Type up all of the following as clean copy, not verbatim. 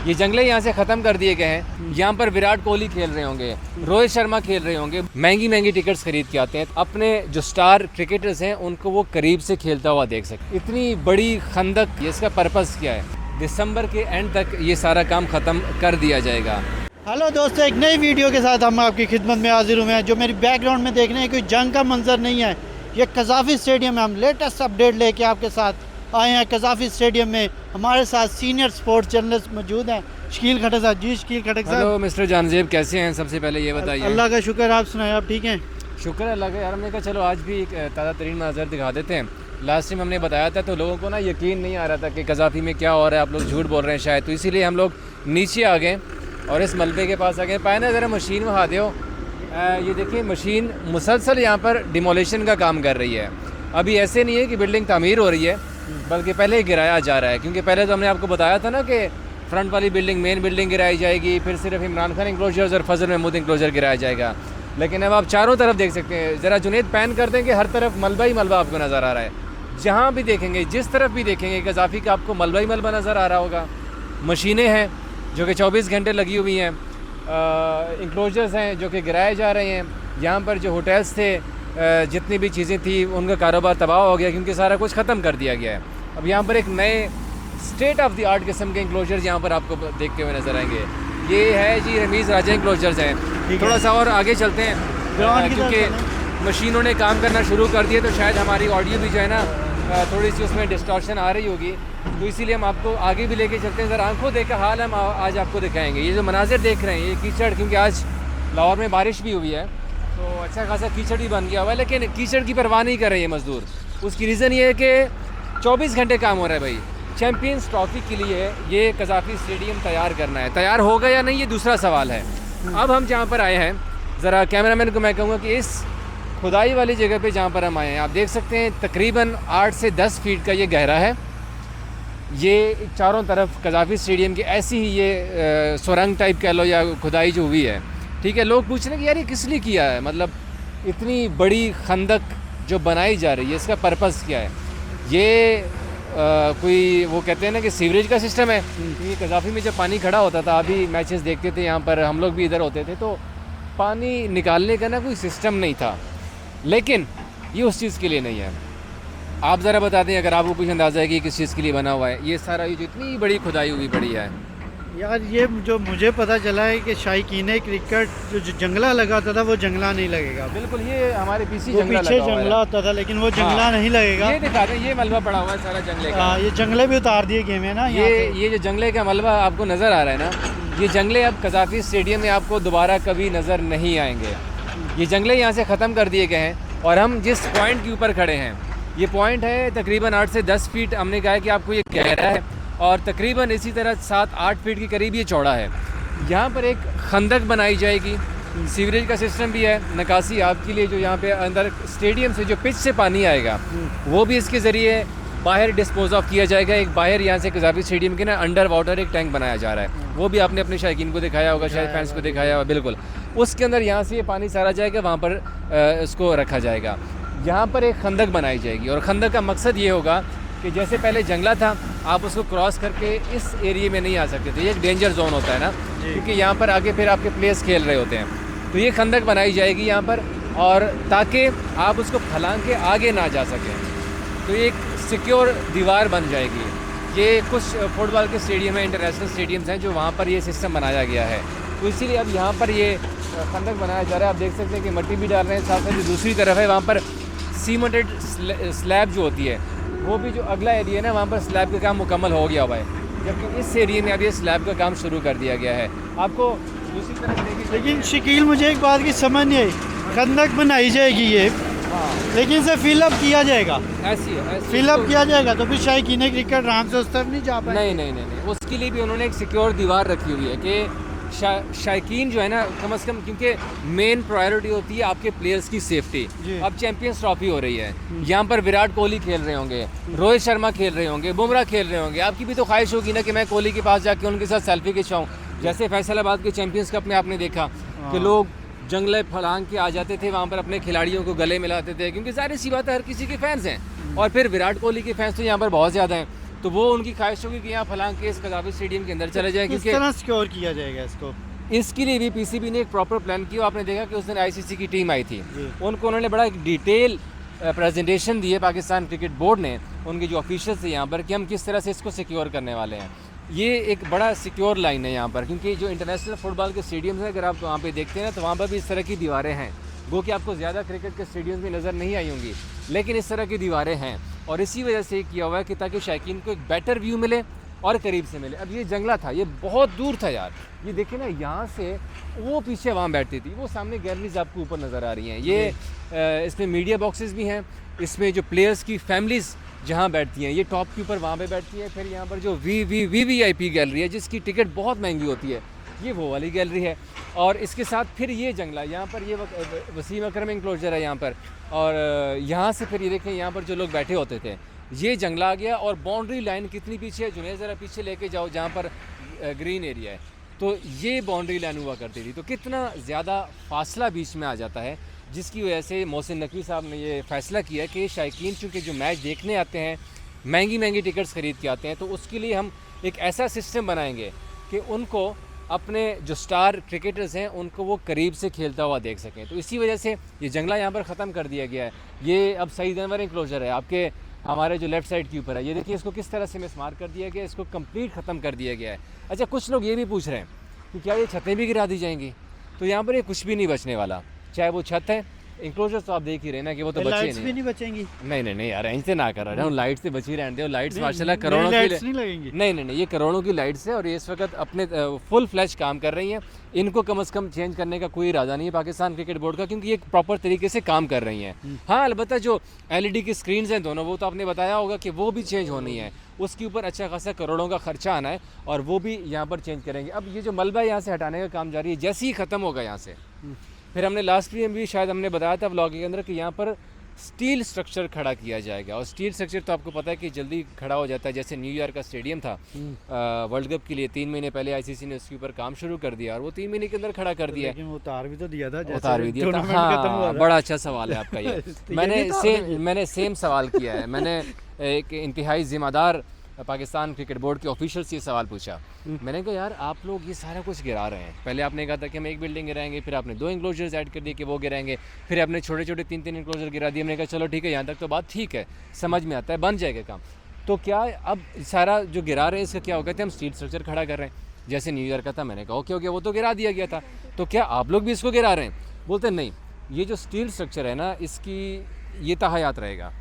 ये जंगले यहाँ से ख़त्म कर दिए गए हैं। यहाँ पर विराट कोहली खेल रहे होंगे, रोहित शर्मा खेल रहे होंगे, महंगी महंगी टिकट्स खरीद के आते हैं, अपने जो स्टार क्रिकेटर्स हैं उनको वो करीब से खेलता हुआ देख सकते। इतनी बड़ी खंदक, ये इसका पर्पज़ क्या है? दिसंबर के एंड तक ये सारा काम ख़त्म कर दिया जाएगा। हेलो दोस्तों, एक नई वीडियो के साथ हम आपकी खिदमत में हाजिर हुए हैं। जो मेरी बैकग्राउंड में देख रहे हैं कोई जंग का मंजर नहीं है, ये कज़ाफ़ी स्टेडियम में हम लेटेस्ट अपडेट लेके आपके साथ आए हैं। कज़ाफ़ी स्टेडियम में हमारे साथ सीनियर स्पोर्ट्स जर्नलिस्ट मौजूद हैं, शकील खटक साहब। जी शकील खटक साहब। हेलो मिस्टर जानजेब, कैसे हैं? सबसे पहले ये बताइए। अल्लाह का शुक्र, आप सुनाए, आप ठीक हैं? शुक्र अल्लाह का। यार हमने कहा चलो आज भी एक ताज़ा तरीन मंजर दिखा देते हैं। लास्ट टाइम हमने बताया था तो लोगों को ना यकीन नहीं आ रहा था कि कज़ाफ़ी में क्या हो रहा है, आप लोग झूठ बोल रहे हैं शायद, तो इसीलिए हम लोग नीचे आ गए और इस मलबे के पास आ गए। पाए ना ज़रा मशीन में हाथ दो, ये देखिए मशीन मुसलसल यहाँ पर डिमोलिशन का काम कर रही है। अभी ऐसे नहीं है कि बिल्डिंग तामीर हो रही है, बल्कि पहले ही गिराया जा रहा है। क्योंकि पहले तो हमने आपको बताया था ना कि फ्रंट वाली बिल्डिंग, मेन बिल्डिंग गिराई जाएगी, फिर सिर्फ इमरान खान इंक्लोजर्स और फजल महमूद इंक्लोजर गिराया जाएगा। लेकिन अब आप चारों तरफ देख सकते हैं, ज़रा जुनेद पैन कर दें कि हर तरफ मलबा ही मलबा आपको नज़र आ रहा है। जहाँ भी देखेंगे, जिस तरफ भी देखेंगे, कज़ाफ़ी का आपको मलबा ही मलबा नज़र आ रहा होगा। मशीनें हैं जो कि 24 घंटे लगी हुई हैं, इंक्लोजर्स हैं जो कि गिराए जा रहे हैं। यहाँ पर जो होटल्स थे, जितनी भी चीज़ें थी, उनका कारोबार तबाह हो गया क्योंकि सारा कुछ ख़त्म कर दिया गया है। अब यहाँ पर एक नए स्टेट ऑफ द आर्ट किस्म के इंक्लोजर्स यहाँ पर आपको देखते हुए नज़र आएंगे। ये है जी रमीज़ राजा इंक्लोजर्स हैं। थोड़ा सा और आगे चलते हैं क्योंकि मशीनों ने काम करना शुरू कर दिया, तो शायद हमारी ऑडियो भी जो है ना थोड़ी सी उसमें डिस्टॉर्शन आ रही होगी, तो इसीलिए हम आपको आगे भी लेके चलते हैं। ज़रा आंखों देखा हाल हम आज आपको दिखाएंगे। ये जो मनाजिर देख रहे हैं, ये कीचड़, क्योंकि आज लाहौर में बारिश भी हुई है तो अच्छा खासा कीचड़ भी बन गया हुआ है, लेकिन कीचड़ की परवाह नहीं कर रहे हैं मज़दूर। उसकी रीज़न ये है कि 24 घंटे काम हो रहा है भाई। चैम्पियंस ट्रॉफी के लिए ये कज़ाफ़ी स्टेडियम तैयार करना है। तैयार होगा या नहीं ये दूसरा सवाल है। अब हम जहाँ पर आए हैं, ज़रा कैमरामैन को मैं कहूँगा कि इस खुदाई वाली जगह पे जहाँ पर हम आए हैं, आप देख सकते हैं तकरीबन 8 से 10 फीट का ये गहरा है। ये चारों तरफ कज़ाफ़ी स्टेडियम की ऐसी ही ये सुरंग टाइप कह लो या खुदाई जो हुई है, ठीक है। लोग पूछ रहे हैं कि यार ये किस लिए किया है, मतलब इतनी बड़ी खंदक जो बनाई जा रही है, इसका पर्पज़ क्या है? ये कोई वो कहते हैं ना कि सीवरेज का सिस्टम है। ये कज़ाफ़ी में जब पानी खड़ा होता था, अभी मैचेस देखते थे यहाँ पर, हम लोग भी इधर होते थे, तो पानी निकालने का ना कोई सिस्टम नहीं था। लेकिन ये उस चीज़ के लिए नहीं है। आप ज़रा बता दें अगर आपको कुछ अंदाज़ा है कि किस चीज़ के लिए बना हुआ है ये सारा, ये जो इतनी बड़ी खुदाई हुई पड़ी है। यार ये जो मुझे पता चला है कि शायकीन क्रिकेट जो जंगला लगा होता था वो जंगला नहीं लगेगा। बिल्कुल, ये हमारे पीछे वो पीछे जंगला होता था, लेकिन वो जंगला नहीं लगेगा। ये दिखा दें, ये मलबा पड़ा हुआ है सारा जंगले का। ये जंगले भी उतार दिए गए हैं ना। ये जो जंगले का मलबा आपको नज़र आ रहा है ना, ये जंगले अब कज़ाफ़ी स्टेडियम में आपको दोबारा कभी नज़र नहीं आएंगे। ये जंगले यहाँ से ख़त्म कर दिए गए हैं और हम जिस पॉइंट के ऊपर खड़े हैं, ये पॉइंट है तकरीबन 8 से 10 फीट। हमने कहा है कि आपको ये गहरा है और तकरीबन इसी तरह 7-8 फीट के करीब ये चौड़ा है। यहाँ पर एक खंदक बनाई जाएगी, सीवरेज का सिस्टम भी है, निकासी आपके लिए जो यहाँ पे अंदर स्टेडियम से जो पिच से पानी आएगा वो भी इसके ज़रिए बाहर डिस्पोज ऑफ किया जाएगा। एक बाहर यहाँ से कज़ाफ़ी स्टेडियम के ना अंडर वाटर एक टैंक बनाया जा रहा है, वो भी आपने अपने शायकीन को दिखाया होगा, शायद फैंस को दिखाया होगा। बिल्कुल, उसके अंदर यहाँ से ये पानी सारा जाएगा, वहाँ पर इसको रखा जाएगा। यहाँ पर एक खंदक बनाई जाएगी और खंदक का मकसद ये होगा कि जैसे पहले जंगला था, आप उसको क्रॉस करके इस एरिया में नहीं आ सकते थे। ये एक डेंजर जोन होता है ना, क्योंकि यहाँ पर आगे फिर आपके प्लेयर्स खेल रहे होते हैं। तो ये खंदक बनाई जाएगी यहाँ पर, और ताकि आप उसको फलांग के आगे ना जा सकें, तो एक सिक्योर दीवार बन जाएगी। ये कुछ फुटबॉल के स्टेडियम हैं, इंटरनेशनल स्टेडियम्स हैं, जो वहाँ पर ये सिस्टम बनाया गया है। तो इसीलिए अब यहाँ पर ये खंदक बनाया जा रहा है। आप देख सकते हैं कि मिट्टी भी डाल रहे हैं, साथ साथ जो दूसरी तरफ है वहाँ पर सीमेंटेड स्लैब जो होती है, वो भी जो अगला एरिया है ना, वहाँ पर स्लैब का काम मुकम्मल हो गया हुआ है, जबकि इस एरिया में अब ये स्लैब का काम शुरू कर दिया गया है। आपको दूसरी तरफ देखिए। लेकिन शकील, मुझे एक बात की समझ नहीं आई, खंदक बनाई जाएगी ये, लेकिन इसे फिलअप किया जाएगा। ऐसी है, फिलअप किया जाएगा तो फिर शायकीन क्रिकेट आराम से उस तरफ नहीं जा पाए। नहीं, उसके लिए भी उन्होंने एक सिक्योर दीवार रखी हुई है कि शायकीन जो है ना, कम से कम, क्योंकि मेन प्रायोरिटी होती है आपके प्लेयर्स की सेफ्टी। अब चैंपियंस ट्रॉफी हो रही है, यहाँ पर विराट कोहली खेल रहे होंगे, रोहित शर्मा खेल रहे होंगे, बुमराह खेल रहे होंगे। आपकी भी तो ख्वाहिश होगी ना कि मैं कोहली के पास जाके उनके साथ सेल्फी खिंचवाऊँ। जैसे फैसलाबाद के चैंपियंस कप में आपने देखा कि लोग जंगले फलांग के आ जाते थे, वहाँ पर अपने खिलाड़ियों को गले मिलाते थे, क्योंकि ज़ाहिर सी बात है हर किसी के फैंस हैं, और फिर विराट कोहली के फैंस तो यहाँ पर बहुत ज़्यादा हैं। तो वो उनकी ख्वाहिश होगी कि यहाँ फलां के इस कज़ाफ़ी स्टेडियम के अंदर चले जाएँ, किस क्योंकि तरह सिक्योर किया जाएगा इसको? इसके लिए भी पीसीबी ने एक प्रॉपर प्लान किया। आपने देखा कि उस दिन आईसीसी की टीम आई थी, जी। उनको उन्होंने बड़ा एक डिटेल प्रेजेंटेशन दी है पाकिस्तान क्रिकेट बोर्ड ने, उनके जो ऑफिशियल्स थे यहाँ पर, कि हम किस तरह से इसको सिक्योर करने वाले हैं। ये एक बड़ा सिक्योर लाइन है यहाँ पर, क्योंकि जो इंटरनेशनल फुटबॉल के स्टेडियम्स हैं, अगर आप वहाँ पे देखते हैं ना, तो वहाँ पर भी इस तरह की दीवारें हैं, वो कि आपको ज़्यादा क्रिकेट के स्टेडियम्स में नज़र नहीं आई होंगी, लेकिन इस तरह की दीवारें हैं। और इसी वजह से किया हुआ है कि ताकि शायकीन को एक बेटर व्यू मिले और करीब से मिले। अब ये जंगला था, ये बहुत दूर था यार, ये देखिए ना, यहाँ से वो पीछे वहाँ बैठती थी, वो सामने गैलरीज आपको ऊपर नज़र आ रही हैं। ये इसमें मीडिया बॉक्सेस भी हैं, इसमें जो प्लेयर्स की फैमिलीज़ जहाँ बैठती हैं, ये टॉप के ऊपर वहाँ पे बैठती है। फिर यहाँ पर जो वीवीआईपी गैलरी है, जिसकी टिकट बहुत महंगी होती है, ये वो वाली गैलरी है। और इसके साथ फिर ये जंगला, यहाँ पर ये वसीम अकरम इंक्लोजर है यहाँ पर, और यहाँ से फिर ये देखें, यहाँ पर जो लोग बैठे होते थे, ये जंगला आ गया। और बाउंड्री लाइन कितनी पीछे है, जुनैद ज़रा पीछे लेके जाओ, जहाँ पर ग्रीन एरिया है, तो ये बाउंड्री लाइन हुआ करती थी। तो कितना ज़्यादा फासला बीच में आ जाता है, जिसकी वजह से मोहसिन नकवी साहब ने ये फ़ैसला किया कि शायकीन चूँकि जो मैच देखने आते हैं, महंगी महंगी टिकट्स ख़रीद के आते हैं, तो उसके लिए हम एक ऐसा सिस्टम बनाएंगे कि उनको अपने जो स्टार क्रिकेटर्स हैं, उनको वो करीब से खेलता हुआ देख सकें। तो इसी वजह से ये जंगला यहाँ पर ख़त्म कर दिया गया है। ये अब सईद अनवर इंक्लोजर है आपके हमारे जो लेफ़्ट साइड के ऊपर है, ये देखिए, इसको किस तरह से मिसमार कर दिया गया, इसको कंप्लीट ख़त्म कर दिया गया है। अच्छा, कुछ लोग ये भी पूछ रहे हैं कि क्या ये छतें भी गिरा दी जाएंगी? तो यहाँ पर ये कुछ भी नहीं बचने वाला, चाहे वो छत है, इंक्लोजर तो आप देख ही रहे ना कि वो तो बचे लाइट्स भी नहीं बचेंगी। नहीं यार, ऐसे ना कर रहा हूँ, लाइट से बची रहने दो। लाइट्स माशाल्लाह करोड़ों की नहीं लगेंगी। नहीं, ये करोड़ों की लाइट्स है, और ये इस वक्त अपने फुल फ्लैश काम कर रही हैं। इनको कम से कम चेंज करने का कोई इरादा नहीं है पाकिस्तान क्रिकेट बोर्ड का, क्योंकि ये प्रॉपर तरीके से काम कर रही हैं। हाँ, अलबत्ता जो LED की स्क्रीन्स हैं दोनों, वो तो आपने बताया होगा कि वो भी चेंज होनी है, उसके ऊपर अच्छा खासा करोड़ों का खर्चा आना है, और वो भी यहाँ पर चेंज करेंगे। अब ये जो मलबा यहाँ से हटाने का काम जारी है, जैसे ही ख़त्म होगा यहाँ से, फिर हमने लास्ट में भी शायद हमने बताया था व्लॉग के अंदर कि यहाँ पर स्टील स्ट्रक्चर खड़ा किया जाएगा। और स्टील स्ट्रक्चर तो आपको पता है कि जल्दी खड़ा हो जाता है, जैसे न्यूयॉर्क का स्टेडियम था वर्ल्ड कप के लिए, 3 महीने पहले आईसीसी ने उसके ऊपर काम शुरू कर दिया, और वो 3 महीने के अंदर खड़ा कर दिया। लेकिन वो उतार भी तो दिया था, उतार भी दिया था। हाँ, बड़ा अच्छा सवाल है आपका ये। मैंने सेम सवाल किया है, मैंने एक इंतहाई ज़िम्मेदार पाकिस्तान क्रिकेट बोर्ड के ऑफिशियल से सवाल पूछा। मैंने कहा यार, आप लोग ये सारा कुछ गिरा रहे हैं, पहले आपने कहा था कि हम एक बिल्डिंग गिराएंगे, फिर आपने 2 इंक्लोजर्स ऐड कर दिए कि वो गिराएंगे, फिर आपने छोटे छोटे 3-3 इंक्लोजर गिरा दिए। मैंने कहा चलो ठीक है, यहाँ तक तो बात ठीक है, समझ में आता है, बन जाएगा काम। तो क्या अब सारा जो गिरा रहे हैं, इसका क्या हो गया था, हम स्टील स्ट्रक्चर खड़ा कर रहे हैं, जैसे न्यूयॉर्क का था। मैंने कहा ओके ओके, वो तो गिरा दिया गया था, तो क्या आप लोग भी इसको गिरा रहे हैं? बोलते नहीं, ये जो स्टील स्ट्रक्चर है ना, इसकी ये ताहयात रहेगा।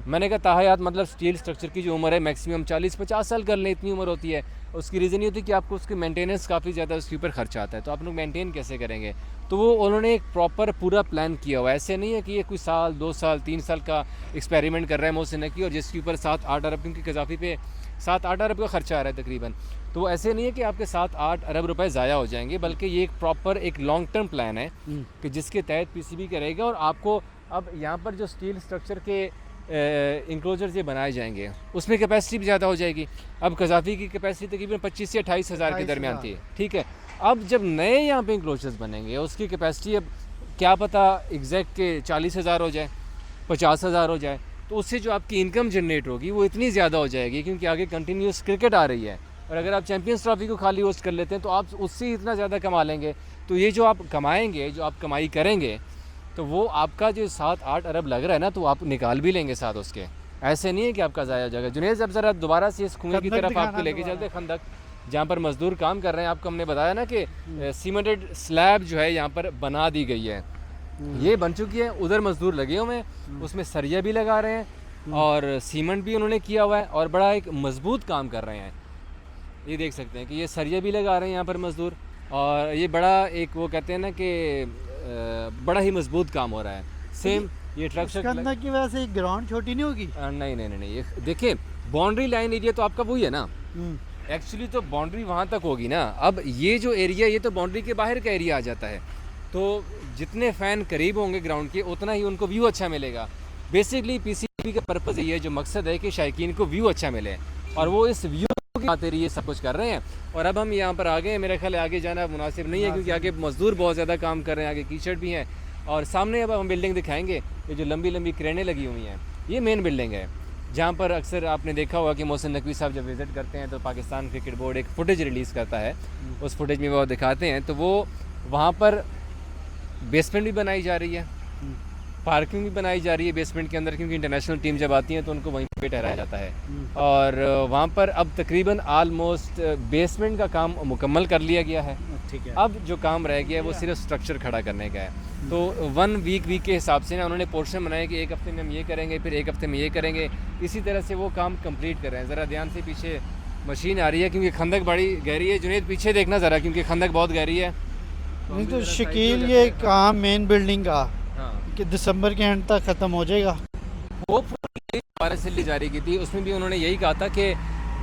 मैंने कहा ताहयात मतलब स्टील स्ट्रक्चर की जो उम्र है मैक्सिमम 40-50 साल कर लें, इतनी उम्र होती है। उसकी रीज़न ये होती है कि आपको उसकी मेंटेनेंस काफ़ी ज़्यादा उसके ऊपर खर्चा आता है, तो आप लोग मेंटेन कैसे करेंगे? तो वो उन्होंने एक प्रॉपर पूरा प्लान किया हुआ है। ऐसे नहीं है कि ये कोई साल 2 साल 3 साल का एक्सपेरिमेंट कर रहा है मोहसिन नकवी, और जिसके ऊपर 7-8 अरब, क्योंकि कज़ाफ़ी पे 7-8 अरब का खर्चा आ रहा है तकरीबन। तो वो ऐसे नहीं है कि आपके 7-8 अरब रुपए ज़ाया हो जाएंगे, बल्कि ये एक प्रॉपर एक लॉन्ग टर्म प्लान है कि जिसके तहत पीसीबी करेगा। और आपको अब यहाँ पर जो स्टील स्ट्रक्चर के इंक्लोजर्स ये बनाए जाएंगे, उसमें कैपेसिटी भी ज़्यादा हो जाएगी। अब कज़ाफ़ी की कैपेसिटी तकरीबन 25 से 28 हज़ार के दरमियान थी, ठीक है। अब जब नए यहाँ पे इंक्लोजर्स बनेंगे, उसकी कैपेसिटी अब क्या पता एग्जैक्ट के 40 हज़ार हो जाए, 50 हज़ार हो जाए, तो उससे जो आपकी इनकम जनरेट होगी वो इतनी ज़्यादा हो जाएगी, क्योंकि आगे कंटिन्यूस क्रिकेट आ रही है। और अगर आप चैम्पियंस ट्रॉफी को खाली होस्ट कर लेते हैं, तो आप उससे इतना ज़्यादा कमा लेंगे। तो ये जो आप कमाएँगे, जो आप कमाई करेंगे, तो वो आपका जो 7-8 अरब लग रहा है ना, तो आप निकाल भी लेंगे साथ उसके। ऐसे नहीं है कि आपका ज़ाया हो जाएगा। जुनैद, अब ज़रा दोबारा से इस कुएं की तरफ आपको लेके चलते, खंदक जहाँ पर मजदूर काम कर रहे हैं। आपको हमने बताया ना कि सीमेंटेड स्लैब जो है यहाँ पर बना दी गई है, ये बन चुकी है। उधर मजदूर लगे हुए हैं, उसमें सरिया भी लगा रहे हैं और सीमेंट भी उन्होंने किया हुआ है, और बड़ा एक मजबूत काम कर रहे हैं। ये देख सकते हैं कि ये सरिया भी लगा रहे हैं यहाँ पर मजदूर, और ये बड़ा एक वो कहते हैं ना कि बड़ा ही मजबूत काम हो रहा है। सेम ये ट्रक की वजह से ग्राउंड छोटी नहीं होगी? नहीं, ये देखिए, बाउंड्री लाइन एरिया तो आपका वही है ना, एक्चुअली तो बाउंड्री वहाँ तक होगी ना। अब ये जो एरिया, ये तो बाउंड्री के बाहर का एरिया आ जाता है, तो जितने फ़ैन करीब होंगे ग्राउंड के, उतना ही उनको व्यू अच्छा मिलेगा। बेसिकली पीसीबी का पर्पज़ ये है, जो मकसद है कि शायकीन को व्यू अच्छा मिले, और वो इस व्यू की खातिर ये सब कुछ कर रहे हैं। और अब हम यहाँ पर आ गए, मेरे ख्याल आगे जाना मुनासिब नहीं है, क्योंकि आगे मजदूर बहुत ज़्यादा काम कर रहे हैं, आगे कीचड़ भी हैं। और सामने अब हम बिल्डिंग दिखाएंगे, ये जो लंबी लंबी क्रेनें लगी हुई हैं, ये मेन बिल्डिंग है। जहाँ पर अक्सर आपने देखा होगा कि मोहसिन नकवी साहब जब विज़िट करते हैं तो पाकिस्तान क्रिकेट बोर्ड एक फ़ुटेज रिलीज़ करता है, उस फुटेज में वो दिखाते हैं, तो वो वहाँ पर बेसमेंट भी बनाई जा रही है, पार्किंग भी बनाई जा रही है बेसमेंट के अंदर, क्योंकि इंटरनेशनल टीम जब आती हैं तो उनको वहीं पे ठहराया जाता है। और वहाँ पर अब तकरीबन आलमोस्ट बेसमेंट का काम मुकम्मल कर लिया गया है। ठीक है। अब जो काम रह गया है वो सिर्फ स्ट्रक्चर खड़ा करने का है। तो 1 वीक के हिसाब से ना उन्होंने पोर्शन बनाया कि एक हफ्ते में हम ये करेंगे, फिर एक हफ्ते में ये करेंगे, इसी तरह से वो काम कंप्लीट कर रहे हैं। ज़रा ध्यान से पीछे मशीन आ रही है क्योंकि खंदक बड़ी गहरी है। जुनेद पीछे देखना ज़रा, क्योंकि खंदक बहुत गहरी है। नहीं तो शकील ये काम मेन बिल्डिंग का हाँ, कि दिसंबर के एंड तक ख़त्म हो जाएगा। वो पारसिली जारी की थी, उसमें भी उन्होंने यही कहा था कि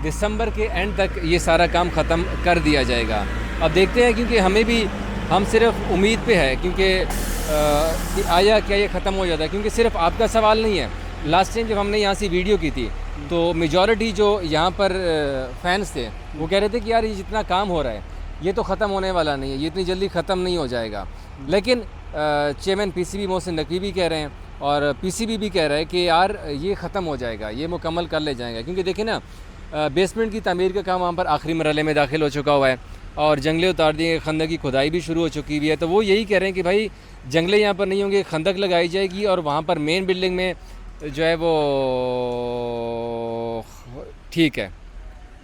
दिसंबर के एंड तक ये सारा काम ख़त्म कर दिया जाएगा। अब देखते हैं, क्योंकि हमें भी हम सिर्फ उम्मीद पे है कि आया क्या ये ख़त्म हो जाता है, क्योंकि सिर्फ आपका सवाल नहीं है। लास्ट टाइम जब हमने यहाँ से वीडियो की थी तो मेजॉरिटी जो यहाँ पर फैंस थे वो कह रहे थे कि यार ये जितना काम हो रहा है ये तो ख़त्म होने वाला नहीं है, ये इतनी जल्दी ख़त्म नहीं हो जाएगा। लेकिन चेयरमैन पीसीबी मोहसिन नकवी भी कह रहे हैं और पीसीबी भी कह रहा है कि यार ये ख़त्म हो जाएगा, ये मुकम्मल कर ले जाएगा। क्योंकि देखिए ना, बेसमेंट की तामीर का काम वहाँ पर आखिरी मरहले में दाखिल हो चुका हुआ है और जंगले उतार दिए, खंदक की खुदाई भी शुरू हो चुकी हुई है। तो वो यही कह रहे हैं कि भाई जंगले यहाँ पर नहीं होंगे, खंदक लगाई जाएगी और वहाँ पर मेन बिल्डिंग में जो है वो ठीक है।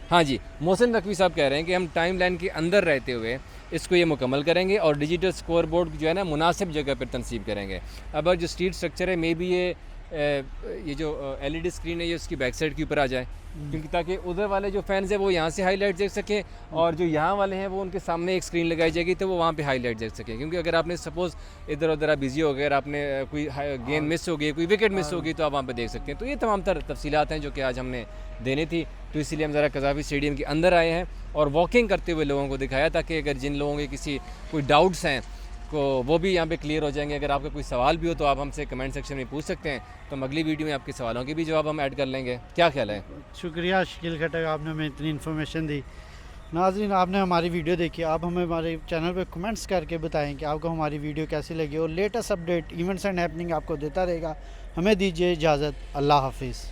हाँ जी, मोहसिन नकवी साहब कह रहे हैं कि हम टाइम लाइन के अंदर रहते हुए इसको ये मुकम्मल करेंगे और डिजिटल स्कोर बोर्ड जो है ना मुनासिब जगह पर तनसीब करेंगे। अब जो स्ट्रीट स्ट्रक्चर है, मे बी ये जो LED स्क्रीन है ये उसकी बैक साइड के ऊपर आ जाए, क्योंकि ताकि उधर वाले जो फैंस हैं वो यहाँ से हाईलाइट देख सकें और जो यहाँ वाले हैं वो उनके सामने एक स्क्रीन लगाई जाएगी तो वो वहाँ पे हाईलाइट देख सकें। क्योंकि अगर आपने सपोज़ इधर उधर आप बिजी हो गए, अगर आपने कोई गेंद मिस हो गई, कोई विकेट मिस हो गई, तो आप वहाँ पे देख सकते हैं। तो ये तमाम तर तफसीलात हैं जो कि आज हमने देनी थी, तो इसीलिए हम ज़रा कज़ाफ़ी स्टेडियम के अंदर आए हैं और वॉकिंग करते हुए लोगों को दिखाया, ताकि अगर जिन लोगों के किसी कोई डाउट्स हैं को वो भी यहाँ पे क्लियर हो जाएंगे। अगर आपका कोई सवाल भी हो तो आप हमसे कमेंट सेक्शन में पूछ सकते हैं, तो हम अगली वीडियो में आपके सवालों के भी जवाब हम ऐड कर लेंगे। क्या ख्याल है? शुक्रिया शकील खटक, आपने हमें इतनी इन्फॉर्मेशन दी। नाज़रीन, आपने हमारी वीडियो देखी, आप हमें हमारे चैनल पे कमेंट्स करके बताएं कि आपको हमारी वीडियो कैसी लगी और latest update, events and happening आपको देता रहेगा। हमें दीजिए इजाज़त। अल्लाह हाफिज़।